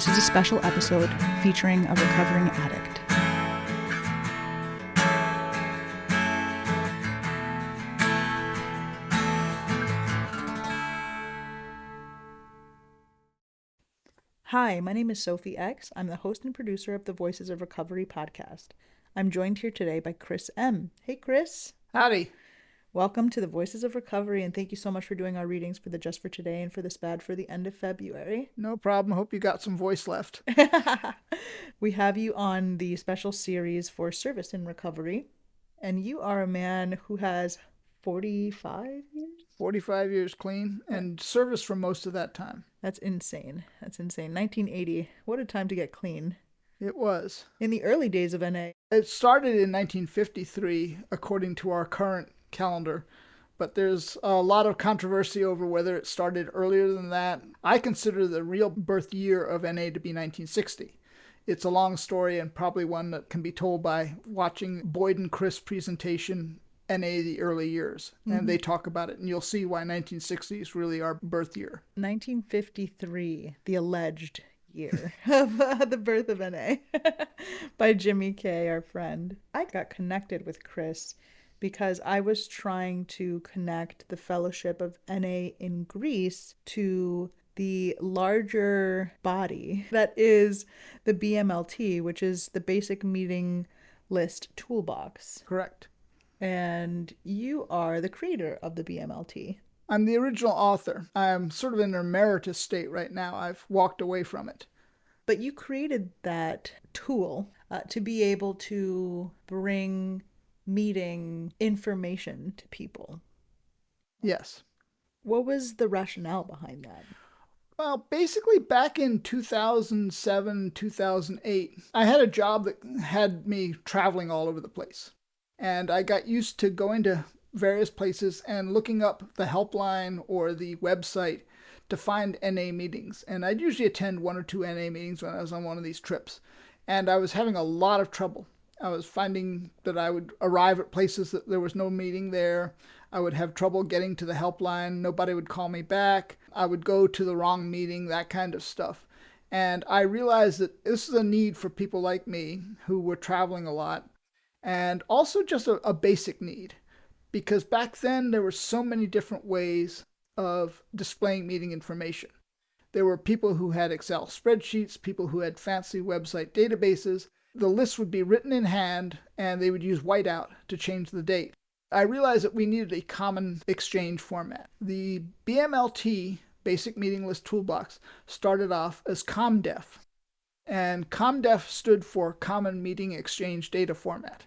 This is a special episode featuring a recovering addict. Hi, my name is Sophie X. I'm the host and producer of the Voices of Recovery podcast. I'm joined here today by Chris M. Hey, Chris. Howdy. Welcome to the Voices of Recovery, and thank you so much for doing our readings for the Just for Today and for the SPAD for the end of February. No problem. Hope you got some voice left. We have you on the special series for service in recovery, and you are a man who has 45 years? 45 years clean and service for most of that time. That's insane. 1980. What a time to get clean. It was. In the early days of NA. It started in 1953, according to our current calendar, but there's a lot of controversy over whether it started earlier than that. I consider the real birth year of NA to be 1960. It's a long story and probably one that can be told by watching Boyd and Chris' presentation, NA the early years, and they talk about it, and you'll see why 1960 is really our birth year. 1953, the alleged year of the birth of NA by Jimmy K, our friend. I got connected with Chris because I was trying to connect the Fellowship of NA in Greece to the larger body that is the BMLT, which is the Basic Meeting List Toolbox. Correct. And you are the creator of the BMLT. I'm the original author. I'm sort of in an emeritus state right now. I've walked away from it. But you created that tool to be able to bring meeting information to people. Yes. What was the rationale behind that? Well, basically back in 2007, 2008, I had a job that had me traveling all over the place. And I got used to going to various places and looking up the helpline or the website to find NA meetings. And I'd usually attend one or two NA meetings when I was on one of these trips. And I was having a lot of trouble. I was finding that I would arrive at places that there was no meeting there. I would have trouble getting to the helpline. Nobody would call me back. I would go to the wrong meeting, that kind of stuff. And I realized that this is a need for people like me who were traveling a lot. And also just a basic need, because back then there were so many different ways of displaying meeting information. There were people who had Excel spreadsheets, people who had fancy website databases. The list would be written in hand, and they would use whiteout to change the date. I realized that we needed a common exchange format. The BMLT, Basic Meeting List Toolbox, started off as ComDef, and ComDef stood for Common Meeting Exchange Data Format.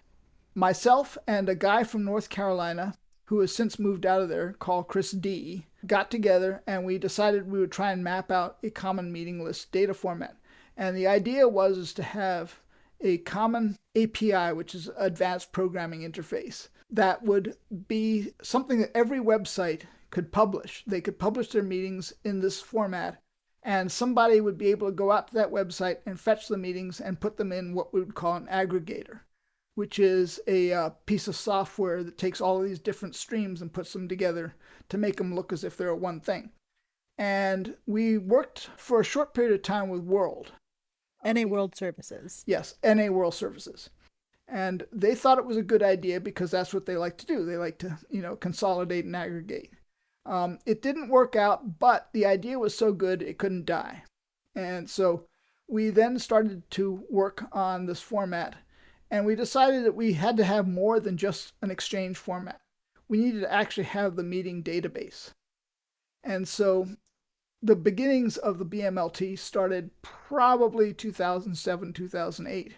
Myself and a guy from North Carolina, who has since moved out of there, called Chris D., got together and we decided we would try and map out a common meeting list data format. And the idea was to have a common API, which is Advanced Programming Interface, that would be something that every website could publish. They could publish their meetings in this format, and somebody would be able to go out to that website and fetch the meetings and put them in what we would call an aggregator, which is a piece of software that takes all of these different streams and puts them together to make them look as if they're one thing. And we worked for a short period of time with World. NA World Services. Yes, NA World Services. And they thought it was a good idea because that's what they like to do. They like to, consolidate and aggregate. It didn't work out, but the idea was so good it couldn't die. And so we then started to work on this format. And we decided that we had to have more than just an exchange format. We needed to actually have the meeting database. And so the beginnings of the BMLT started probably 2007, 2008.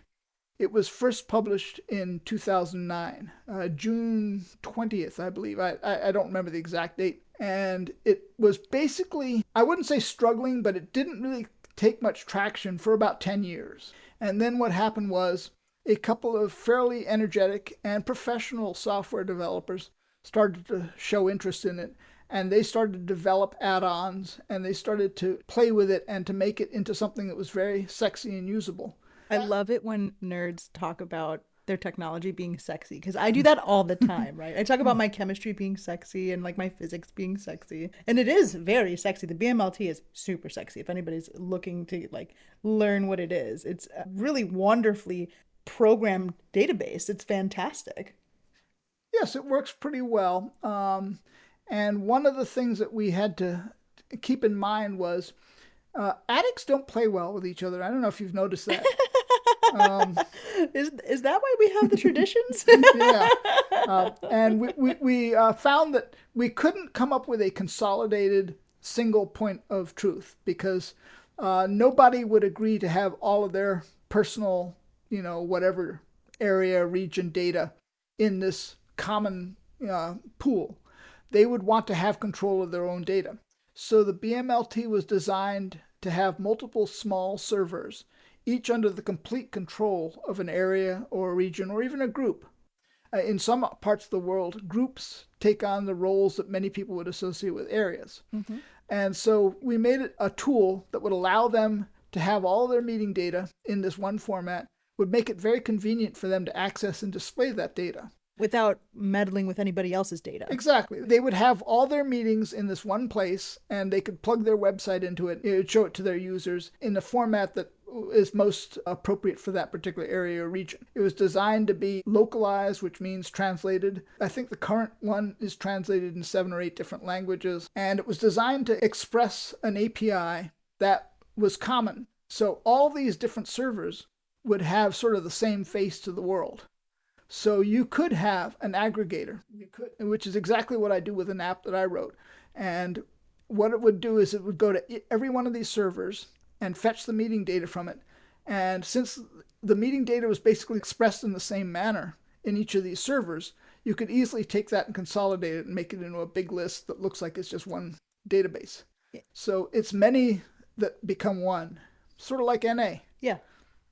It was first published in 2009, June 20th, I believe. I don't remember the exact date. And it was basically, I wouldn't say struggling, but it didn't really take much traction for about 10 years. And then what happened was, a couple of fairly energetic and professional software developers started to show interest in it, and they started to develop add-ons, and they started to play with it and to make it into something that was very sexy and usable. I love it when nerds talk about their technology being sexy, because I do that all the time, right? I talk about my chemistry being sexy and like my physics being sexy, and it is very sexy. The BMLT is super sexy. If anybody's looking to like learn what it is, it's a really wonderfully programmed database. It's fantastic. Yes, it works pretty well. And one of the things that we had to keep in mind was addicts don't play well with each other. I don't know if you've noticed that. Um, Is that why we have the traditions? yeah. And we found that we couldn't come up with a consolidated single point of truth because nobody would agree to have all of their personal, whatever area, region data in this common pool. They would want to have control of their own data. So the BMLT was designed to have multiple small servers, each under the complete control of an area or a region or even a group. In some parts of the world, groups take on the roles that many people would associate with areas. Mm-hmm. And so we made it a tool that would allow them to have all their meeting data in this one format, would make it very convenient for them to access and display that data. Without meddling with anybody else's data. Exactly. They would have all their meetings in this one place and they could plug their website into it. It would show it to their users in the format that is most appropriate for that particular area or region. It was designed to be localized, which means translated. I think the current one is translated in 7 or 8 different languages. And it was designed to express an API that was common. So all these different servers would have sort of the same face to the world. So you could have an aggregator, which is exactly what I do with an app that I wrote. And what it would do is it would go to every one of these servers and fetch the meeting data from it. And since the meeting data was basically expressed in the same manner in each of these servers, you could easily take that and consolidate it and make it into a big list that looks like it's just one database. So it's many that become one, sort of like NA. Yeah.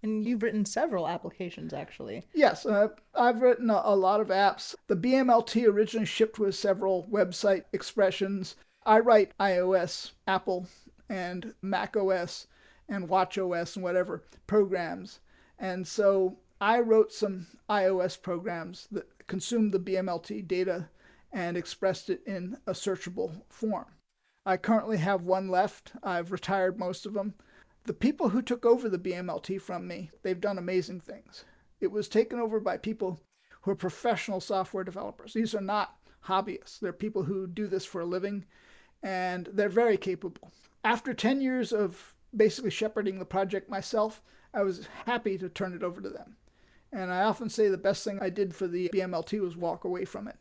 And you've written several applications, actually. Yes, I've written a lot of apps. The BMLT originally shipped with several website expressions. I write iOS, Apple, and Mac OS, and Watch OS, and whatever programs. And so I wrote some iOS programs that consumed the BMLT data and expressed it in a searchable form. I currently have one left. I've retired most of them. The people who took over the BMLT from me, they've done amazing things. It was taken over by people who are professional software developers. These are not hobbyists. They're people who do this for a living, and they're very capable. After 10 years of basically shepherding the project myself, I was happy to turn it over to them. And I often say the best thing I did for the BMLT was walk away from it.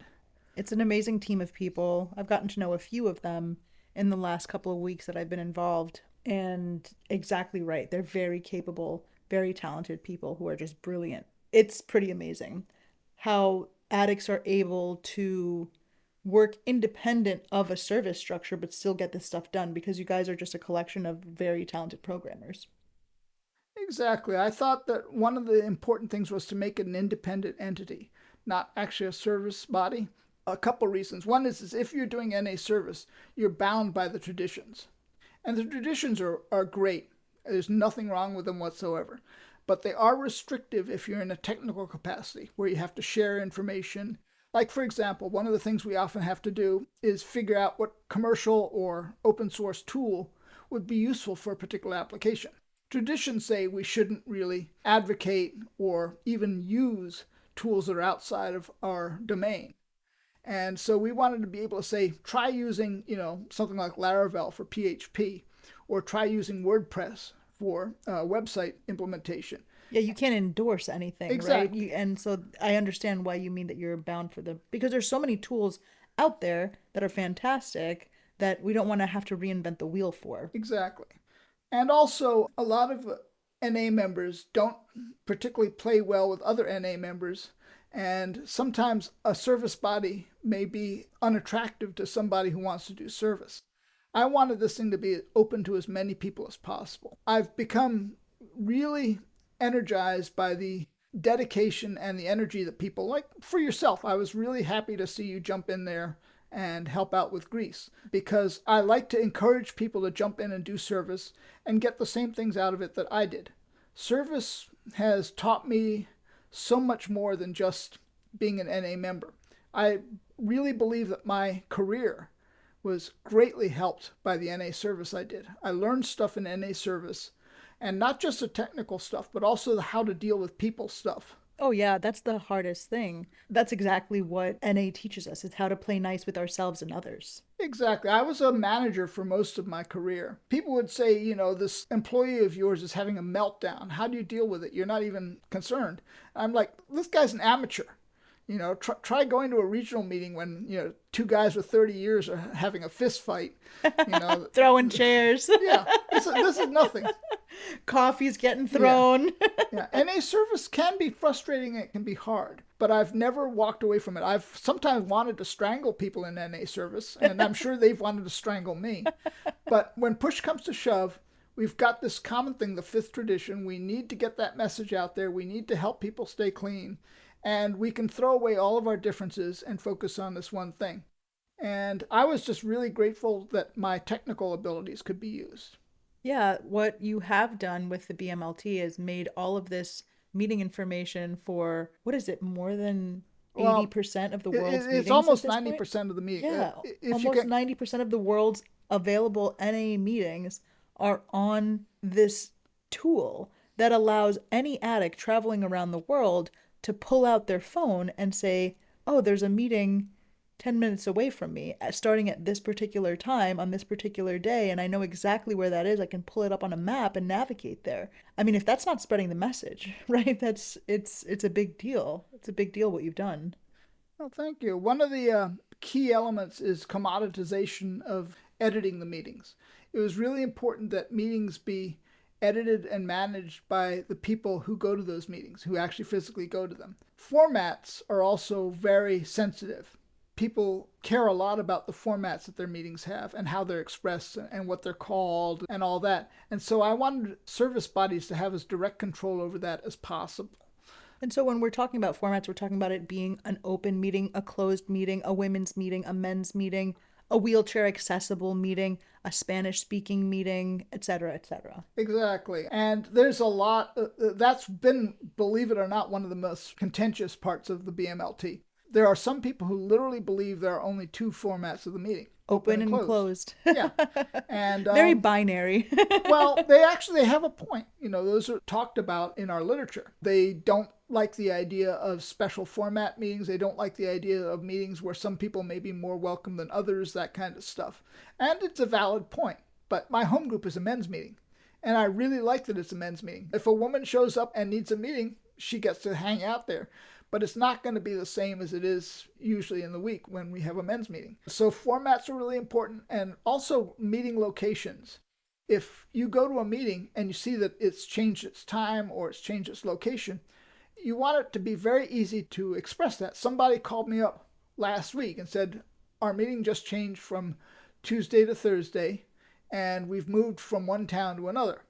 It's an amazing team of people. I've gotten to know a few of them in the last couple of weeks that I've been involved. And exactly right. They're very capable, very talented people who are just brilliant. It's pretty amazing how addicts are able to work independent of a service structure but still get this stuff done because you guys are just a collection of very talented programmers. Exactly. I thought that one of the important things was to make it an independent entity, not actually a service body. A couple reasons. One is if you're doing NA service, you're bound by the traditions. And the traditions are great. There's nothing wrong with them whatsoever. But they are restrictive if you're in a technical capacity where you have to share information. Like, for example, one of the things we often have to do is figure out what commercial or open source tool would be useful for a particular application. Traditions say we shouldn't really advocate or even use tools that are outside of our domain. And so we wanted to be able to say, try using, something like Laravel for PHP, or try using WordPress for website implementation. Yeah, you can't endorse anything, Exactly. right? And so I understand why you mean that you're bound for them because there's so many tools out there that are fantastic that we don't want to have to reinvent the wheel for. Exactly. And also, a lot of NA members don't particularly play well with other NA members. And sometimes a service body may be unattractive to somebody who wants to do service. I wanted this thing to be open to as many people as possible. I've become really energized by the dedication and the energy that people, like for yourself, I was really happy to see you jump in there and help out with Greece because I like to encourage people to jump in and do service and get the same things out of it that I did. Service has taught me so much more than just being an NA member. I really believe that my career was greatly helped by the NA service I did. I learned stuff in NA service, and not just the technical stuff, but also the how to deal with people stuff. Oh yeah, that's the hardest thing. That's exactly what NA teaches us, is how to play nice with ourselves and others. Exactly. I was a manager for most of my career. People would say, this employee of yours is having a meltdown. How do you deal with it? You're not even concerned. I'm like, this guy's an amateur. Try going to a regional meeting when, two guys with 30 years are having a fist fight. You know, Throwing chairs. yeah, this is nothing. Coffee's getting Yeah. thrown. Yeah, NA service can be frustrating. It can be hard, but I've never walked away from it. I've sometimes wanted to strangle people in NA service, and I'm sure they've wanted to strangle me. But when push comes to shove, we've got this common thing, the fifth tradition. We need to get that message out there. We need to help people stay clean. And we can throw away all of our differences and focus on this one thing. And I was just really grateful that my technical abilities could be used. Yeah, what you have done with the BMLT is made all of this meeting information for, what is it, more than Well, 80% of the world's it's meetings at almost this point? 90% of the meeting. Yeah, If you almost get 90% of the world's available NA meetings are on this tool that allows any addict traveling around the world to pull out their phone and say, oh, there's a meeting 10 minutes away from me, starting at this particular time on this particular day, and I know exactly where that is. I can pull it up on a map and navigate there. I mean, if that's not spreading the message, right? It's a big deal. It's a big deal what you've done. Well, thank you. One of the key elements is commoditization of editing the meetings. It was really important that meetings be edited and managed by the people who go to those meetings, who actually physically go to them. Formats are also very sensitive. People care a lot about the formats that their meetings have and how they're expressed and what they're called and all that. And so I wanted service bodies to have as direct control over that as possible. And so when we're talking about formats, we're talking about it being an open meeting, a closed meeting, a women's meeting, a men's meeting, a wheelchair accessible meeting, a Spanish speaking meeting, etc., etc. Exactly. And there's a lot that's been, believe it or not, one of the most contentious parts of the BMLT. There are some people who literally believe there are only two formats of the meeting, open Open and and closed. closed. Yeah. And Very binary. well, they have a point. Those are talked about in our literature. They don't like the idea of special format meetings. They don't like the idea of meetings where some people may be more welcome than others, that kind of stuff. And it's a valid point. But my home group is a men's meeting. And I really like that it's a men's meeting. If a woman shows up and needs a meeting, she gets to hang out there. But it's not going to be the same as it is usually in the week when we have a men's meeting. So formats are really important, and also meeting locations. If you go to a meeting and you see that it's changed its time or it's changed its location, you want it to be very easy to express that. Somebody called me up last week and said, our meeting just changed from Tuesday to Thursday, and we've moved from one town to another.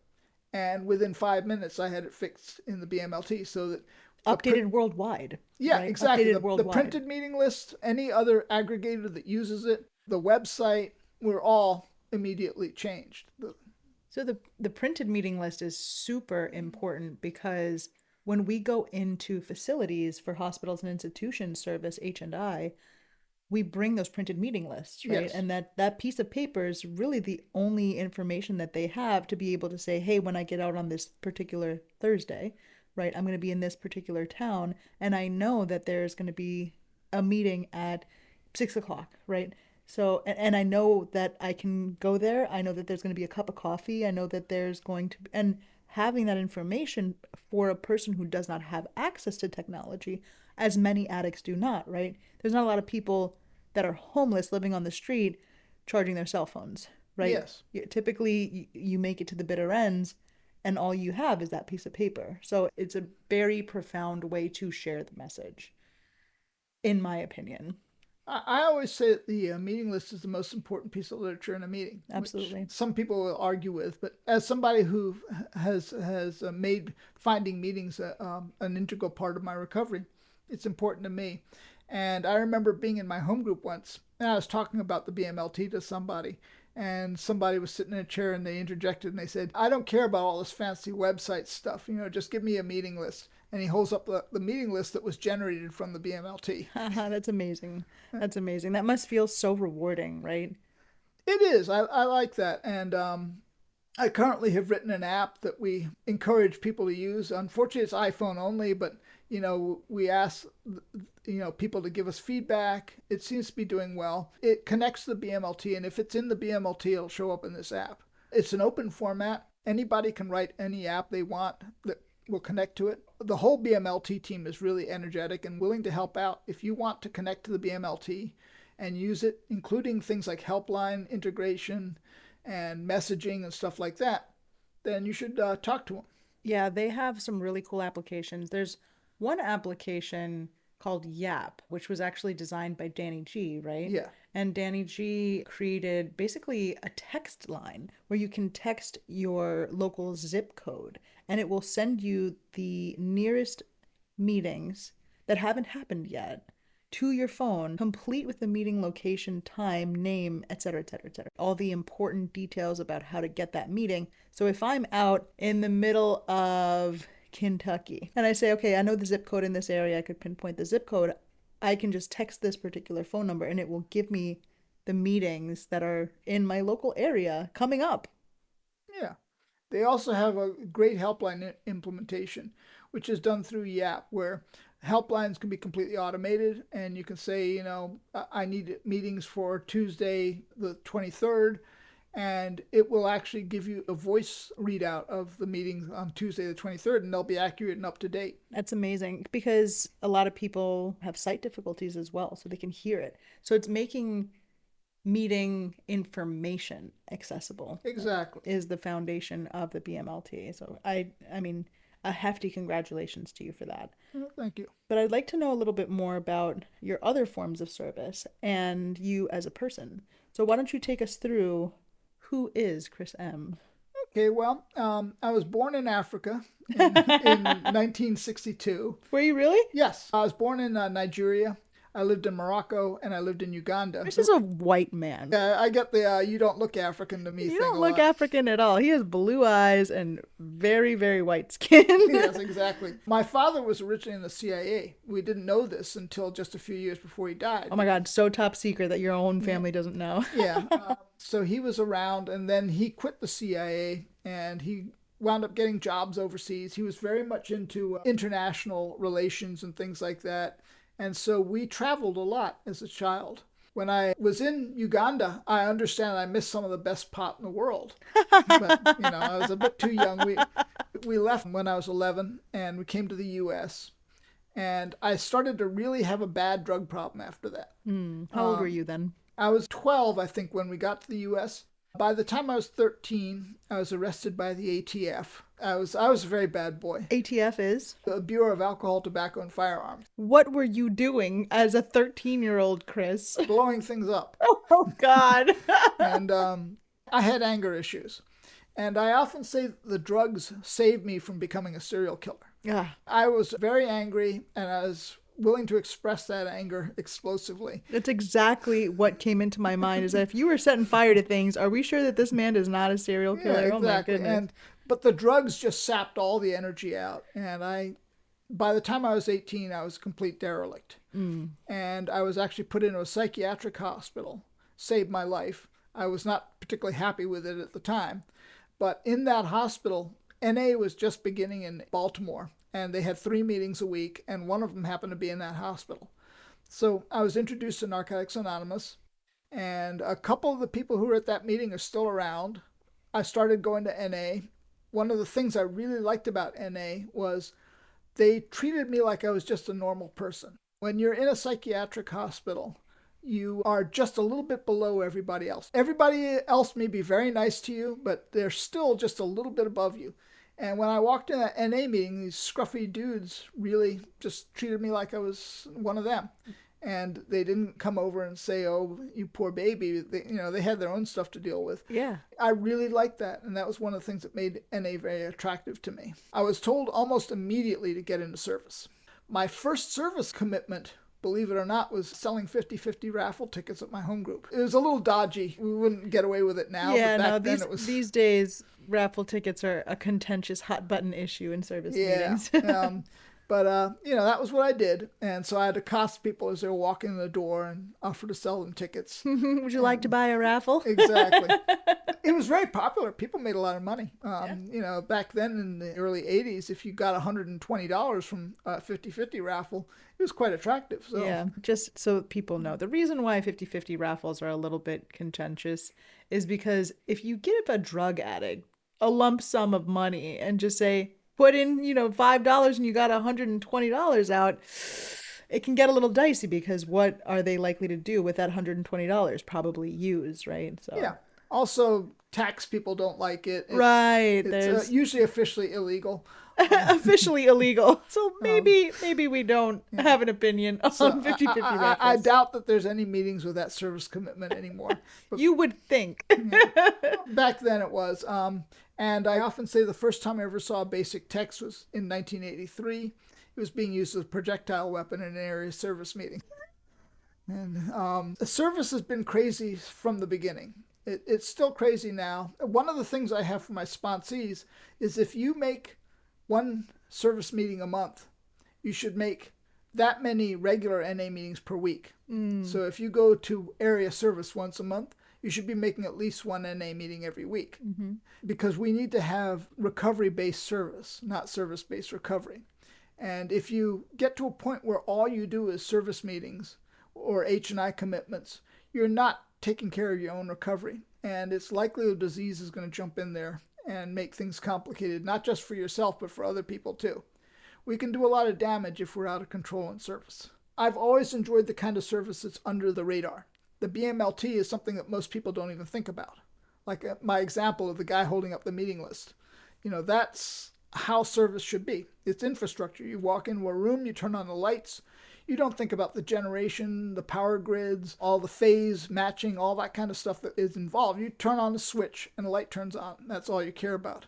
And within 5 minutes, I had it fixed in the BMLT so that Updated worldwide. yeah, right? exactly. Updated The worldwide. printed meeting list, any other aggregator that uses it, the website, were all immediately changed. So the printed meeting list is super important because when we go into facilities for hospitals and institutions service H&I, we bring those printed meeting lists, right? Yes. And that piece of paper is really the only information that they have to be able to say, hey, when I get out on this particular Thursday, right, I'm going to be in this particular town, and I know that there's going to be a meeting at 6 o'clock, right? So, and I know that I can go there. I know that there's going to be a cup of coffee. I know that there's going to, and having that information for a person who does not have access to technology, as many addicts do not, right? There's not a lot of people that are homeless living on the street charging their cell phones, right? Yes. Typically, you make it to the bitter ends and all you have is that piece of paper. So it's a very profound way to share the message, in my opinion. I always say that the meeting list is the most important piece of literature in a meeting, Absolutely. which some people will argue with. But as somebody who has made finding meetings an integral part of my recovery, it's important to me. And I remember being in my home group once, and I was talking about the BMLT to somebody, and somebody was sitting in a chair and they interjected and they said, I don't care about all this fancy website stuff, just give me a meeting list. And he holds up the meeting list that was generated from the BMLT. That's amazing. That's amazing. That must feel so rewarding, right? It is. I like that. And I currently have written an app that we encourage people to use. Unfortunately, it's iPhone only, but we ask people to give us feedback. It seems to be doing well. It connects to the BMLT, and if it's in the BMLT, it'll show up in this app. It's an open format. Anybody can write any app they want that will connect to it. The whole BMLT team is really energetic and willing to help out. If you want to connect to the BMLT and use it, including things like helpline integration and messaging and stuff like that, then you should talk to them. Yeah, they have some really cool applications. There's one application called Yap, which was actually designed by Danny G, right? Yeah. And Danny G created basically a text line where you can text your local zip code and it will send you the nearest meetings that haven't happened yet to your phone, complete with the meeting location, time, name, etc., etc., etc. All the important details about how to get that meeting. So if I'm out in the middle of Kentucky and I say, okay, I know the zip code in this area, I could pinpoint the zip code, I can just text this particular phone number and it will give me the meetings that are in my local area coming up. Yeah. They also have a great helpline implementation, which is done through Yap, where helplines can be completely automated, and you can say, I need meetings for Tuesday the 23rd, and it will actually give you a voice readout of the meetings on Tuesday the 23rd, and they'll be accurate and up to date. That's amazing because a lot of people have sight difficulties as well, so they can hear it. So it's making meeting information accessible. Exactly. Is the foundation of the BMLT. So I mean, a hefty congratulations to you for that. Well, thank you. But I'd like to know a little bit more about your other forms of service and you as a person. So why don't you take us through who is Chris M? Okay, well, I was born in Africa in 1962. Were you really? Yes, I was born in Nigeria. I lived in Morocco and I lived in Uganda. This is a white man. Yeah, I get the you don't look African to me You thing don't a look lot. African at all. He has blue eyes and very, very white skin. Yes, exactly. My father was originally in the CIA. We didn't know this until just a few years before he died. Oh my God, so top secret that your own family doesn't know. Yeah. So he was around and then he quit the CIA and he wound up getting jobs overseas. He was very much into international relations and things like that. And so we traveled a lot as a child. When I was in Uganda, I understand I missed some of the best pot in the world. But, I was a bit too young. We left when I was 11 and we came to the U.S. And I started to really have a bad drug problem after that. How old were you then? I was 12, I think, when we got to the U.S. By the time I was 13, I was arrested by the ATF. I was a very bad boy. ATF is? The Bureau of Alcohol, Tobacco, and Firearms. What were you doing as a 13-year-old Chris? Blowing things up. Oh, God. And I had anger issues. And I often say the drugs saved me from becoming a serial killer. Yeah. I was very angry, and I was willing to express that anger explosively. That's exactly what came into my mind, is that if you were setting fire to things, are we sure that this man is not a serial killer? Yeah, exactly. Oh, my goodness. But the drugs just sapped all the energy out. And by the time I was 18, I was a complete derelict. And I was actually put into a psychiatric hospital. Saved my life. I was not particularly happy with it at the time. But in that hospital, NA was just beginning in Baltimore. And they had 3 meetings a week, and one of them happened to be in that hospital. So I was introduced to Narcotics Anonymous, and a couple of the people who were at that meeting are still around. I started going to NA. One of the things I really liked about NA was they treated me like I was just a normal person. When you're in a psychiatric hospital, you are just a little bit below everybody else. Everybody else may be very nice to you, but they're still just a little bit above you. And when I walked in that NA meeting, these scruffy dudes really just treated me like I was one of them. And they didn't come over and say, oh, you poor baby. They had their own stuff to deal with. Yeah. I really liked that. And that was one of the things that made NA very attractive to me. I was told almost immediately to get into service. My first service commitment, believe it or not, was selling 50-50 raffle tickets at my home group. It was a little dodgy. We wouldn't get away with it now. Yeah, but back no, then it was... these days, raffle tickets are a contentious hot button issue in service meetings. But But that was what I did, and so I had to accost people as they were walking in the door and offer to sell them tickets. Would you like to And buy a raffle? exactly, it was very popular. People made a lot of money. Yeah. Back then in the early '80s, if you got $120 from a 50-50 raffle, it was quite attractive. So Yeah, just so people know, the reason why 50-50 raffles are a little bit contentious is because if you give a drug addict a lump sum of money and just say, put in, $5 and you got $120 out, it can get a little dicey because what are they likely to do with that $120? Probably use, right? So, yeah. Also, tax people don't like it. It's right, it's there's usually officially illegal. Um, officially illegal. So um, maybe we don't yeah. have an opinion So on 50-50 I raffles. doubt that there's any meetings with that service commitment anymore. But You would think. yeah, back then it was. And I often say the first time I ever saw a basic text was in 1983. It was being used as a projectile weapon in an area service meeting. And the service has been crazy from the beginning. It's still crazy now. One of the things I have for my sponsees is if you make one service meeting a month, you should make that many regular NA meetings per week. Mm. So if you go to area service once a month, you should be making at least one NA meeting every week, Mm-hmm. because we need to have recovery based service, not service based recovery. And if you get to a point where all you do is service meetings or H&I commitments, you're not taking care of your own recovery. And it's likely the disease is going to jump in there and make things complicated, not just for yourself, but for other people too. We can do a lot of damage if we're out of control in service. I've always enjoyed the kind of service that's under the radar. The BMLT is something that most people don't even think about. Like my example of the guy holding up the meeting list. That's how service should be. It's infrastructure. You walk into a room, you turn on the lights. You don't think about the generation, the power grids, all the phase matching, all that kind of stuff that is involved. You turn on the switch and the light turns on. That's all you care about.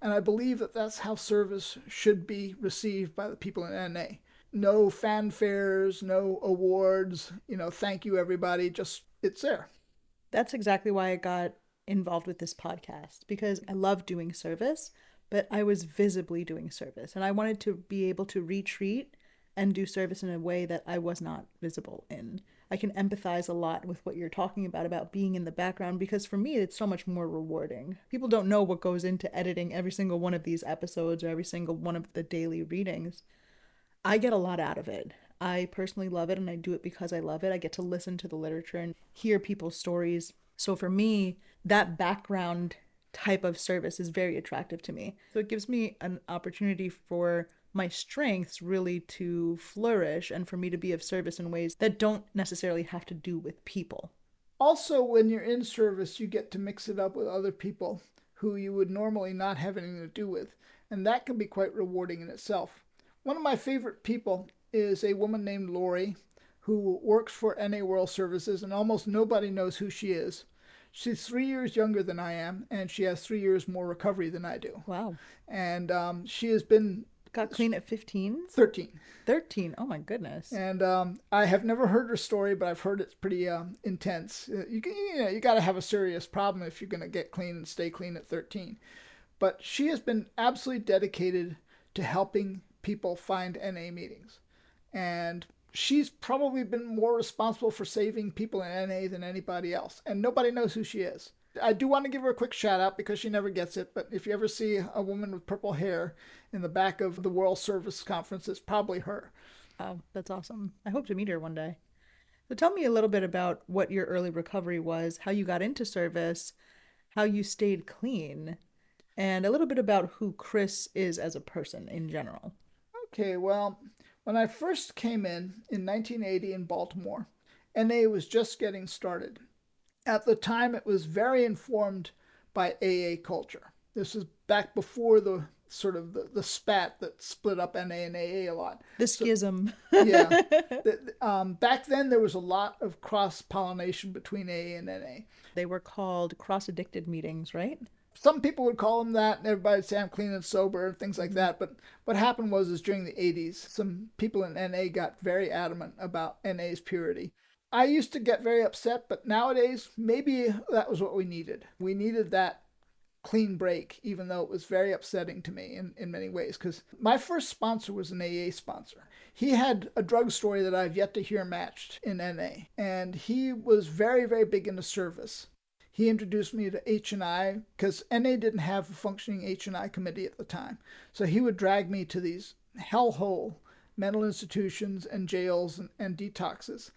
And I believe that that's how service should be received by the people in NA. No fanfares, no awards, thank you everybody, just it's there. That's exactly why I got involved with this podcast because I love doing service, but I was visibly doing service and I wanted to be able to retreat and do service in a way that I was not visible in. I can empathize a lot with what you're talking about being in the background, because for me, it's so much more rewarding. People don't know what goes into editing every single one of these episodes or every single one of the daily readings. I get a lot out of it. I personally love it and I do it because I love it. I get to listen to the literature and hear people's stories. So for me, that background type of service is very attractive to me. So it gives me an opportunity for my strengths really to flourish and for me to be of service in ways that don't necessarily have to do with people. Also, when you're in service, you get to mix it up with other people who you would normally not have anything to do with, and that can be quite rewarding in itself. One of my favorite people is a woman named Lori who works for NA World Services, and almost nobody knows who she is. She's 3 years younger than I am, and she has 3 years more recovery than I do. Wow. And she has been Got clean at 15? 13. 13. Oh my goodness. And I have never heard her story, but I've heard it's pretty intense. You got to have a serious problem if you're going to get clean and stay clean at 13. But she has been absolutely dedicated to helping people find NA meetings, and she's probably been more responsible for saving people in NA than anybody else. And nobody knows who she is. I do want to give her a quick shout out because she never gets it, but if you ever see a woman with purple hair in the back of the World Service Conference, it's probably her. Oh, that's awesome. I hope to meet her one day. So tell me a little bit about what your early recovery was, how you got into service, how you stayed clean, and a little bit about who Chris is as a person in general. Okay, well, when I first came in 1980 in Baltimore, NA was just getting started. At the time, it was very informed by AA culture. This is back before the sort of the spat that split up NA and AA a lot. The So, schism. yeah. Back then, there was a lot of cross pollination between AA and NA. They were called cross addicted meetings, right? Some people would call them that, and everybody would say I'm clean and sober, and things like that. But what happened was during the 80s, some people in NA got very adamant about NA's purity. I used to get very upset, but nowadays, maybe that was what we needed. We needed that clean break, even though it was very upsetting to me in many ways. Because my first sponsor was an AA sponsor. He had a drug story that I've yet to hear matched in NA. And he was very, very big into service. He introduced me to H&I because NA didn't have a functioning H&I committee at the time. So he would drag me to these hellhole mental institutions and jails and detoxes.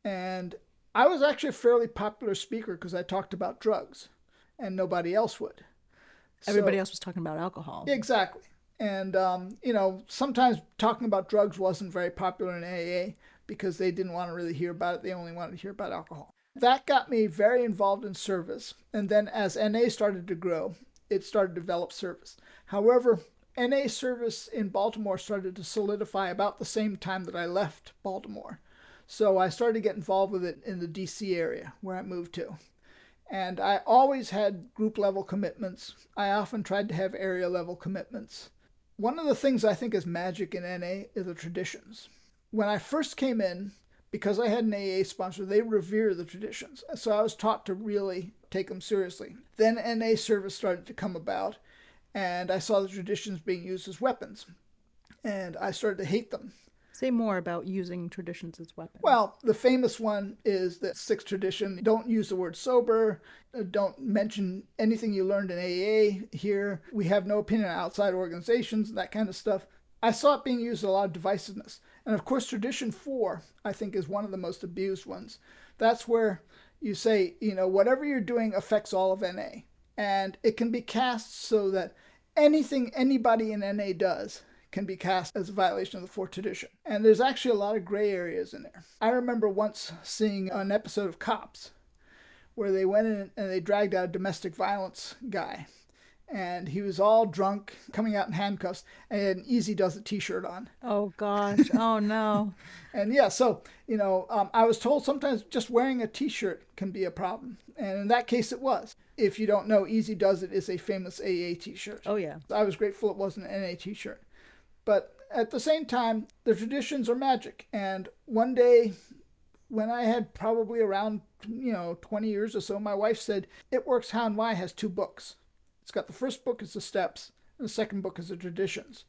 And I was actually a fairly popular speaker because I talked about drugs and nobody else would. Everybody else was talking about alcohol. Exactly. And, sometimes talking about drugs wasn't very popular in AA because they didn't want to really hear about it. They only wanted to hear about alcohol. That got me very involved in service. And then as NA started to grow, it started to develop service. However, NA service in Baltimore started to solidify about the same time that I left Baltimore. So I started to get involved with it in the DC area where I moved to. And I always had group level commitments. I often tried to have area level commitments. One of the things I think is magic in NA is the traditions. When I first came in, because I had an AA sponsor, they revere the traditions. So I was taught to really take them seriously. Then NA service started to come about, and I saw the traditions being used as weapons. And I started to hate them. Say more about using traditions as weapons. Well, the famous one is the sixth tradition. Don't use the word sober. Don't mention anything you learned in AA here. We have no opinion on outside organizations, that kind of stuff. I saw it being used a lot of divisiveness. And of course, tradition 4, I think, is one of the most abused ones. That's where you say, whatever you're doing affects all of NA. And it can be cast so that anything anybody in NA does can be cast as a violation of the fourth tradition. And there's actually a lot of gray areas in there. I remember once seeing an episode of Cops where they went in and they dragged out a domestic violence guy. And he was all drunk, coming out in handcuffs, and he had an Easy Does It t-shirt on. Oh, gosh. Oh, no. And yeah, so, I was told sometimes just wearing a t-shirt can be a problem. And in that case, it was. If you don't know, Easy Does It is a famous AA t-shirt. Oh, yeah. I was grateful it wasn't an NA t-shirt. But at the same time, the traditions are magic. And one day, when I had probably around, 20 years or so, my wife said, It Works How and Why has 2 books. It's got the first book is the steps, and the second book is the traditions.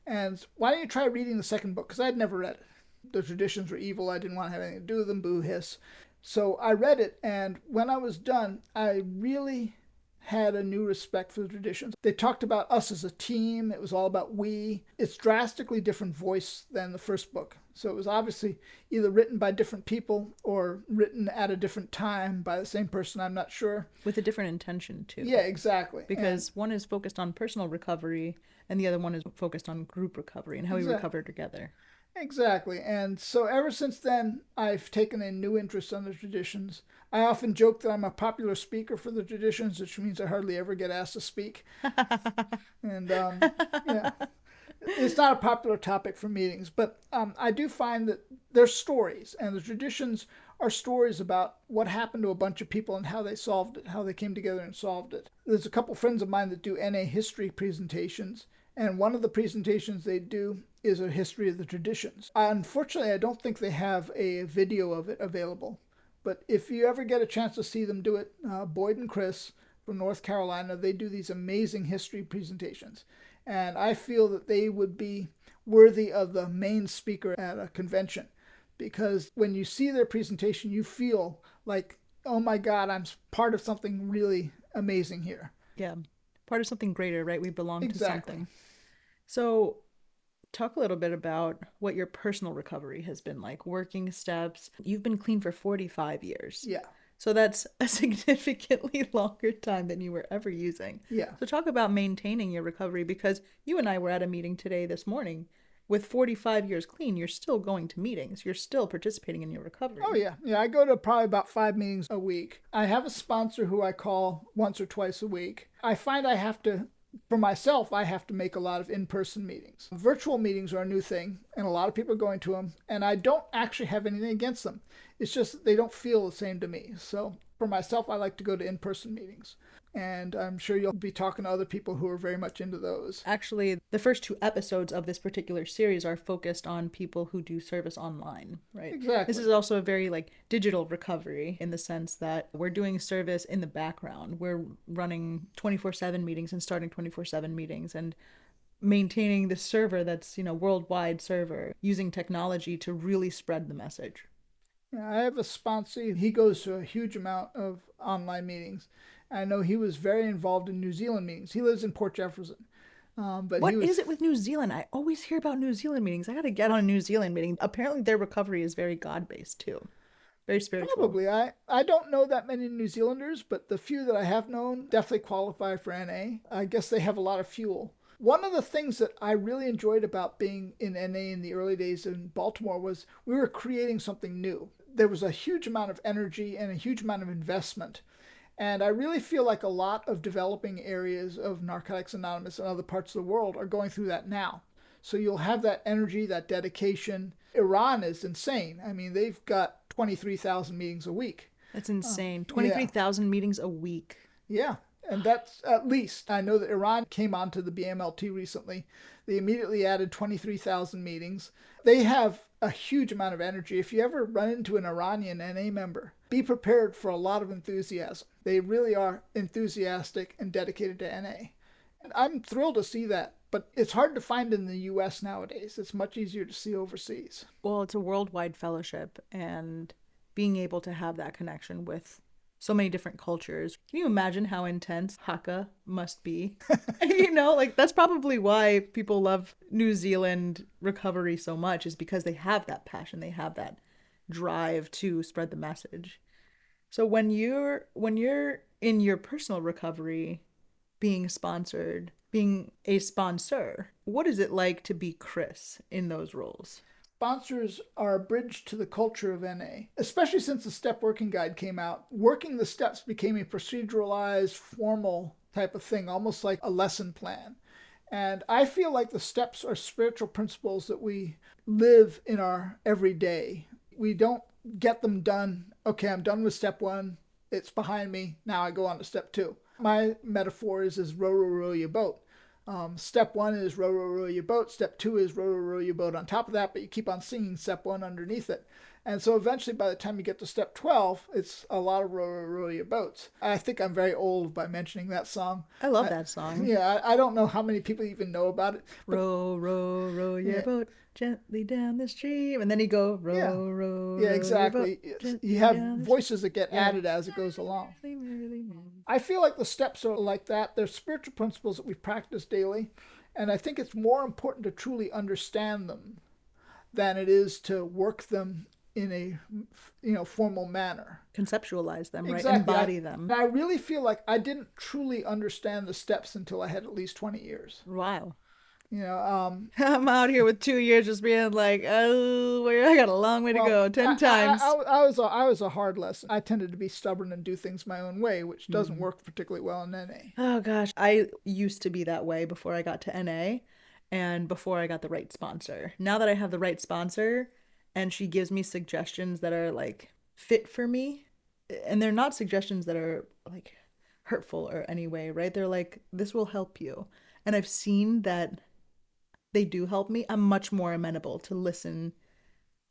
And why don't you try reading the second book? Because I had never read it. The traditions were evil. I didn't want to have anything to do with them. Boo hiss. So I read it, and when I was done, I really had a new respect for the traditions. They talked about us as a team. It was all about we. It's drastically different voice than the first book. So it was obviously either written by different people or written at a different time by the same person, I'm not sure. With a different intention, too. Yeah, exactly. Because one is focused on personal recovery, and the other one is focused on group recovery and how we recover together. Exactly. And so ever since then, I've taken a new interest in the traditions. I often joke that I'm a popular speaker for the traditions, which means I hardly ever get asked to speak. And yeah, it's not a popular topic for meetings, but I do find that there's stories, and the traditions are stories about what happened to a bunch of people and how they solved it, how they came together and solved it. There's a couple friends of mine that do NA history presentations, and one of the presentations they do is a history of the traditions. Unfortunately, I don't think they have a video of it available. But if you ever get a chance to see them do it, Boyd and Chris from North Carolina, they do these amazing history presentations. And I feel that they would be worthy of the main speaker at a convention. Because when you see their presentation, you feel like, oh my God, I'm part of something really amazing here. Yeah, part of something greater, right? We belong to Exactly. something. So talk a little bit about what your personal recovery has been like, working steps. You've been clean for 45 years. Yeah. So that's a significantly longer time than you were ever using. Yeah. So talk about maintaining your recovery, because you and I were at a meeting today this morning. With 45 years clean, you're still going to meetings. You're still participating in your recovery. Oh, yeah. Yeah, I go to probably about 5 meetings a week. I have a sponsor who I call once or twice a week. I find I have to make a lot of in-person meetings. Virtual meetings are a new thing, and a lot of people are going to them, and I don't actually have anything against them. It's just they don't feel the same to me. So for myself, I like to go to in-person meetings. And I'm sure you'll be talking to other people who are very much into those. Actually, the first two episodes of this particular series are focused on people who do service online, right? This Exactly. is also a very like digital recovery in the sense that we're doing service in the background. We're running 24/7 meetings and starting 24/7 meetings and maintaining the server that's, worldwide server using technology to really spread the message. Yeah, I have a sponsor. He goes to a huge amount of online meetings. I know he was very involved in New Zealand meetings. He lives in Port Jefferson. But he What is was it with New Zealand? I always hear about New Zealand meetings. I got to get on a New Zealand meeting. Apparently, their recovery is very God based too, very spiritual. probably, I don't know that many New Zealanders, but the few that I have known definitely qualify for NA. I guess they have a lot of fuel. One of the things that I really enjoyed about being in NA in the early days in Baltimore was we were creating something new. There was a huge amount of energy and a huge amount of investment. And I really feel like a lot of developing areas of Narcotics Anonymous and other parts of the world are going through that now. So you'll have that energy, that dedication. Iran is insane. I mean, they've got 23,000 meetings a week. That's insane. Yeah, 23,000 meetings a week. yeah. And that's at least. I know that Iran came onto the BMLT recently. They immediately added 23,000 meetings. They have a huge amount of energy. If you ever run into an Iranian NA member, be prepared for a lot of enthusiasm. They really are enthusiastic and dedicated to NA. And I'm thrilled to see that, but it's hard to find in the US nowadays. It's much easier to see overseas. Well, it's a worldwide fellowship, and being able to have that connection with so many different cultures. Can you imagine how intense Hakka must be? Like that's probably why people love New Zealand recovery so much, is because they have that passion, they have that drive to spread the message. So when you're in your personal recovery, being sponsored, being a sponsor, what is it like to be Chris in those roles? Sponsors are a bridge to the culture of NA, especially since the Step Working Guide came out. Working the steps became a proceduralized, formal type of thing, almost like a lesson plan. And I feel like the steps are spiritual principles that we live in our everyday. We don't get them done. Okay, I'm done with step one. It's behind me. Now I go on to step two. My metaphor is row, row, row your boat. Step one is row, row, row your boat. Step two is row, row, row your boat on top of that, but you keep on singing step one underneath it. And so eventually, by the time you get to step 12, it's a lot of row, row, row your boats. I think I'm very old by mentioning that song. I love that song. Yeah, I don't know how many people even know about it. But Row, row, row your yeah, boat gently down the stream. And then you go, yeah, row, row, yeah, row your boat exactly. You gently have down the stream. voices that get Yeah. added as it goes along. Merrily, merrily, merrily. I feel like the steps are like that. They're spiritual principles that we practice daily. And I think it's more important to truly understand them than it is to work them in a formal manner. Conceptualize them, right? Exactly. Embody them. I really feel like I didn't truly understand the steps until I had at least 20 years. Wow. You know, I'm out here with 2 years just being like, oh, I got a long way to well, go. 10 times. I was a hard lesson. I tended to be stubborn and do things my own way, which doesn't Mm. work particularly well in NA. Oh gosh, I used to be that way before I got to NA and before I got the right sponsor. Now that I have the right sponsor and she gives me suggestions that are like fit for me, and they're not suggestions that are like hurtful or any way, right? They're like, this will help you. And I've seen that they do help me. I'm much more amenable to listen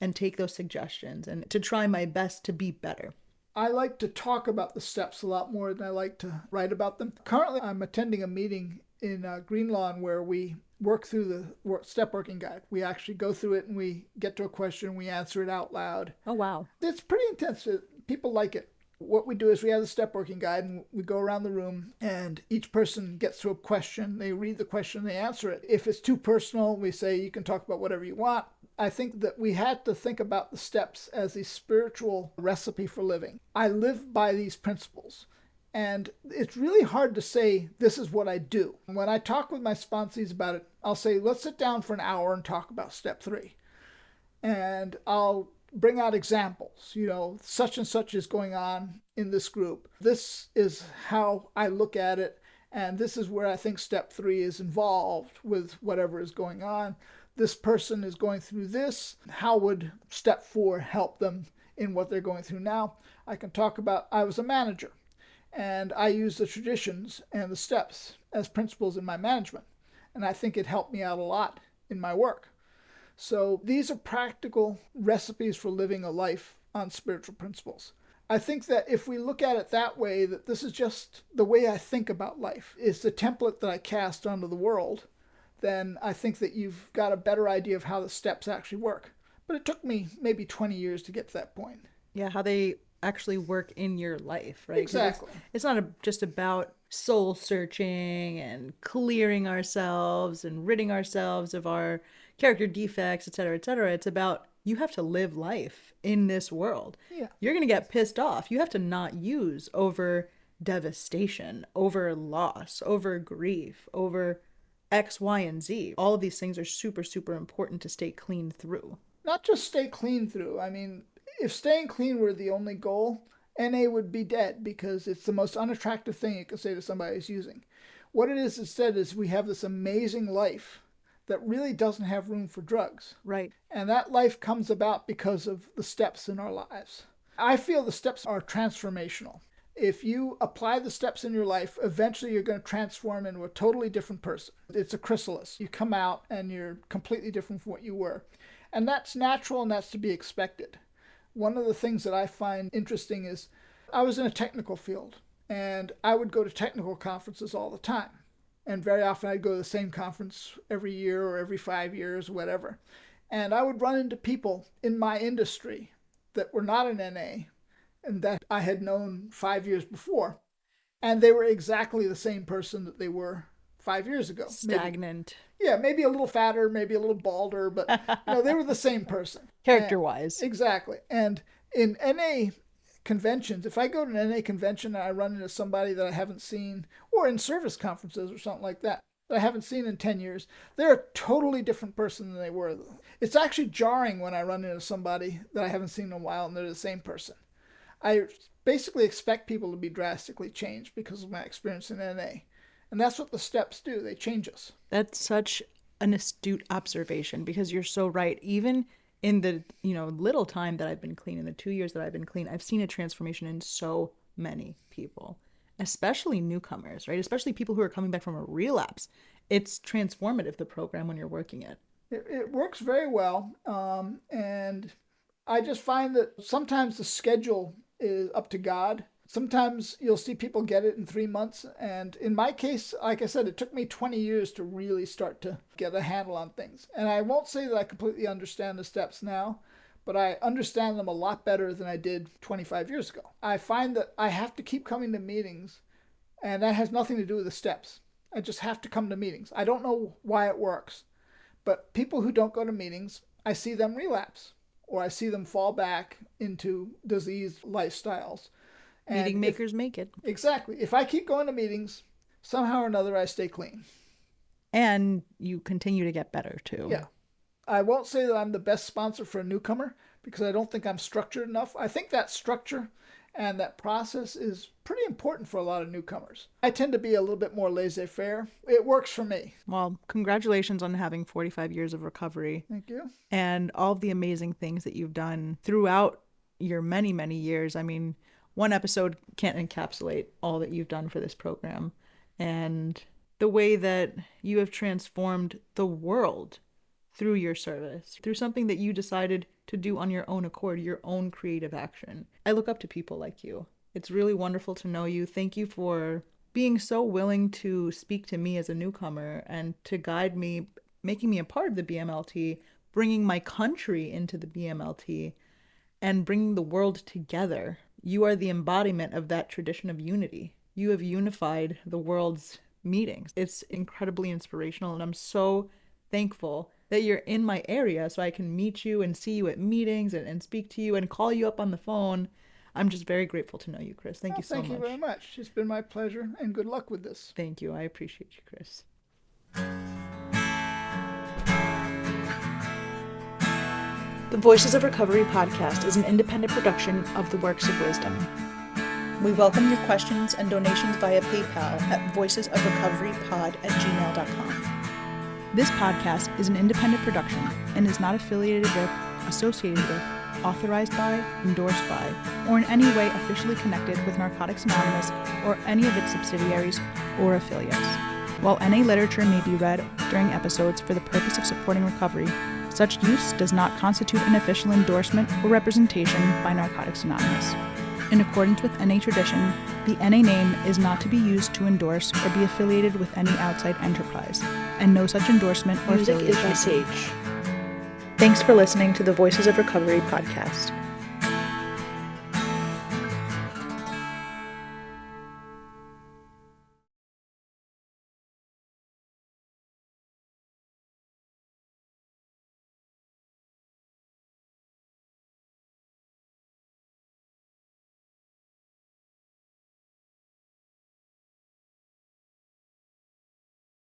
and take those suggestions and to try my best to be better. I like to talk about the steps a lot more than I like to write about them. Currently, I'm attending a meeting in Greenlawn where we work through the step working guide. We actually go through it and we get to a question, we answer it out loud. Oh, wow. It's pretty intense. People like it. What we do is we have the step working guide and we go around the room and each person gets to a question. They read the question, they answer it. If it's too personal, we say you can talk about whatever you want. I think that we had to think about the steps as a spiritual recipe for living. I live by these principles. And it's really hard to say, this is what I do. When I talk with my sponsees about it, I'll say, let's sit down for an hour and talk about step three. And I'll bring out examples. Such and such is going on in this group. This is how I look at it. And this is where I think step three is involved with whatever is going on. This person is going through this. How would step four help them in what they're going through now? I can talk about, I was a manager. And I use the traditions and the steps as principles in my management. And I think it helped me out a lot in my work. So these are practical recipes for living a life on spiritual principles. I think that if we look at it that way, that this is just the way I think about life, it's the template that I cast onto the world, then I think that you've got a better idea of how the steps actually work. But it took me maybe 20 years to get to that point. Yeah, how they actually work in your life, right? 'Cause Exactly. it's not just about soul searching and clearing ourselves and ridding ourselves of our character defects, et cetera, et cetera. It's about you have to live life in this world. Yeah. You're going to get pissed off. You have to not use over devastation, over loss, over grief, over X, Y, and Z. All of these things are super, super important to stay clean through. Not just stay clean through. I mean, if staying clean were the only goal, NA would be dead because it's the most unattractive thing you can say to somebody who's using. What it is instead is we have this amazing life that really doesn't have room for drugs. Right. And that life comes about because of the steps in our lives. I feel the steps are transformational. If you apply the steps in your life, eventually you're going to transform into a totally different person. It's a chrysalis. You come out and you're completely different from what you were. And that's natural and that's to be expected. One of the things that I find interesting is I was in a technical field and I would go to technical conferences all the time. And very often I'd go to the same conference every year or every 5 years, whatever. And I would run into people in my industry that were not in NA and that I had known 5 years before. And they were exactly the same person that they were 5 years ago. Stagnant. Maybe a little fatter, maybe a little balder, but they were the same person. Character-wise. Exactly. And in NA conventions, if I go to an NA convention and I run into somebody that I haven't seen, or in service conferences or something like that I haven't seen in 10 years, they're a totally different person than they were. It's actually jarring when I run into somebody that I haven't seen in a while and they're the same person. I basically expect people to be drastically changed because of my experience in NA. And that's what the steps do. They change us. That's such an astute observation because you're so right. Even in the little time that I've been clean, in the 2 years that I've been clean, I've seen a transformation in so many people, especially newcomers, right? Especially people who are coming back from a relapse. It's transformative, the program, when you're working it. It works very well. And I just find that sometimes the schedule is up to God. Sometimes you'll see people get it in 3 months. And in my case, like I said, it took me 20 years to really start to get a handle on things. And I won't say that I completely understand the steps now, but I understand them a lot better than I did 25 years ago. I find that I have to keep coming to meetings, and that has nothing to do with the steps. I just have to come to meetings. I don't know why it works, but people who don't go to meetings, I see them relapse, or I see them fall back into diseased lifestyles. Meeting makers make it. Exactly. If I keep going to meetings, somehow or another I stay clean. And you continue to get better too. Yeah. I won't say that I'm the best sponsor for a newcomer because I don't think I'm structured enough. I think that structure and that process is pretty important for a lot of newcomers. I tend to be a little bit more laissez-faire. It works for me. Well, congratulations on having 45 years of recovery. Thank you. And all of the amazing things that you've done throughout your many, many years. I mean, one episode can't encapsulate all that you've done for this program. And the way that you have transformed the world through your service, through something that you decided to do on your own accord, your own creative action. I look up to people like you. It's really wonderful to know you. Thank you for being so willing to speak to me as a newcomer and to guide me, making me a part of the BMLT, bringing my country into the BMLT, and bringing the world together. You are the embodiment of that tradition of unity. You have unified the world's meetings. It's incredibly inspirational, and I'm so thankful that you're in my area so I can meet you and see you at meetings and speak to you and call you up on the phone. I'm just very grateful to know you, Chris. Thank you so much. Thank you very much. It's been my pleasure, and good luck with this. Thank you. I appreciate you, Chris. The Voices of Recovery podcast is an independent production of the Works of Wisdom. We welcome your questions and donations via PayPal at voicesofrecoverypod@gmail.com. This podcast is an independent production and is not affiliated with, associated with, authorized by, endorsed by, or in any way officially connected with Narcotics Anonymous or any of its subsidiaries or affiliates. While NA literature may be read during episodes for the purpose of supporting recovery, such use does not constitute an official endorsement or representation by Narcotics Anonymous. In accordance with NA tradition, the NA name is not to be used to endorse or be affiliated with any outside enterprise, and no such endorsement or Music is affiliation. by Sage. Thanks for listening to the Voices of Recovery podcast.